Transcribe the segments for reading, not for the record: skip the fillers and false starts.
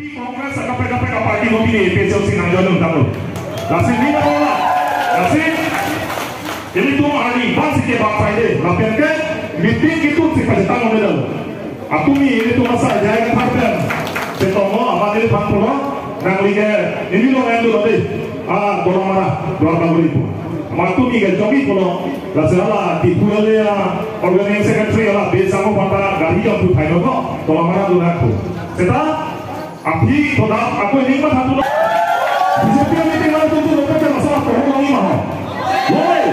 Kongres KPK parti nomini PCOC nang jodoh tahu. Nasi ni apa? Nasi ini tu hari bangsa ke bangsa ini. Lapian ke meeting itu si peserta model. Aku ni ini tu masa jaya parten. Setomo amat ini pangkulo nang liga ini lo yang tu nanti. Dorang mana? Dorang tahu itu. Matu ni ke jogi pulo. Lasalah di pulau dia organisasi secretary lah. Besok pantara gari jauh tu thai logo. Dorang mana dorang tu. Setelah Api toda aku ini mah satu. BJP meeting lalu tentu lokal masalah pohon ini mah. Woi,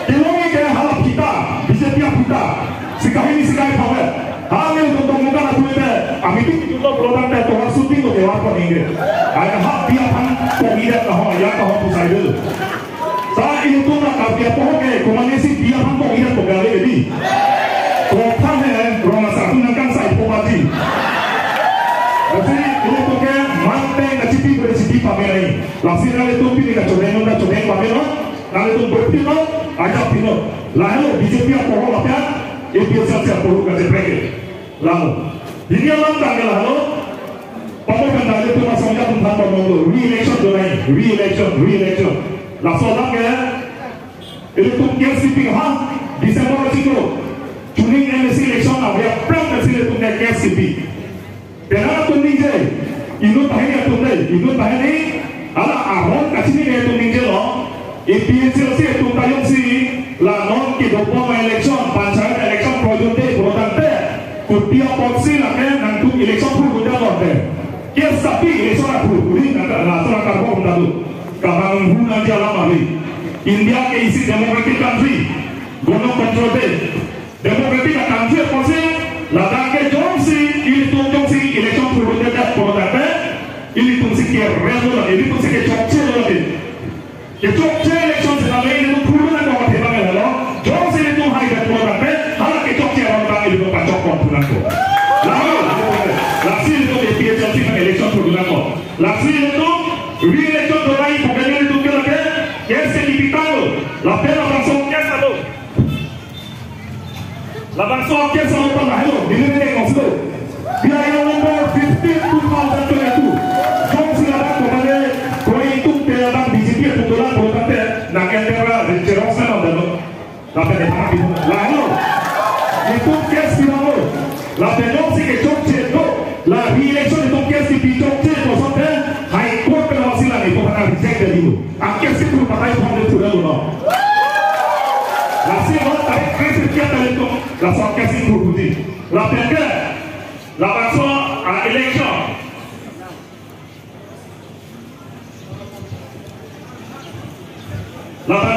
kilongi kayak halap kita, BJP kita. Sekarang ini sekarang power. Kami untuk muka aku ini, kami itu juga program teh toha syuting tu lewat pun ini. Ayah hak dia kan pengidat kau, ya kau tu saya. Saat ini tu nak dia pohon ke, komunikasi dia kan pengidat tu kali ini. Kau kan rumah satu nangkang saya pemati. Jadi ini tu ke mantai ngacipi bercipi pamerai. Langsir nale tu pilih kacodeng pamerai. Nale tu berpino, ajak pino. Lalu BJP APOHO lapian, APHLC APOHO kat cheprek. Lalu ini alam tanggal lalu. Pamokan nale tu masuk dia tentang pemangku re-election tu naik, re-election. Langsung orang ke itu tu KSCP hang Desember itu. Juning MSC election awak ya plan MSC tu naik KSCP. Kenapa tu ninja? Itu tahun tu ni, itu tahun ni. Ala ahon kasih ni dia tu ninja lo. APHLC tu tayong si la non ki dopo election, panchayat election project product kutia policy la ke nantu election pun kuda lo te. Kes tapi election aku ini nak karbo kuda tu. Kabang huna dia lama ni. India ke isi democratic country, gono control de. Democratic country policy ladang ke jomsi ini tu jomsi election product ini tu si ke real ini tu si ke chokche lo ni. Ke chokche election sedang ini tu product kau mati bangga lo. Jomsi ini tu high dat product hal ke chokche orang tak ini tu pacok kau product kau. Lalu laksi itu APHLC election product kau. Laksi itu re-election tu lagi bukan ini tu ke lagi. Kes dipital lo. Lapel langsung kes lo. Labang soal kes sama pernah lo. Ini kau sudah. Biaya nomor 15 2022. Jom silakan kepada kau itu pelan BJP tutulan berkata nak kendera cerosnya ada lo. Tapi dah itu. Lalu itu kes bilang lo. Lalu jom si kecok cedok. Lalu re-election itu kes dipicok cedok sampai High Court penawasilan itu pernah reject dari itu. Akhir si pun pakai form itu dah lo. Lalu orang tarik kes sekian dari itu. Lalu kes itu putih. Lalu ke lawan election. Lawan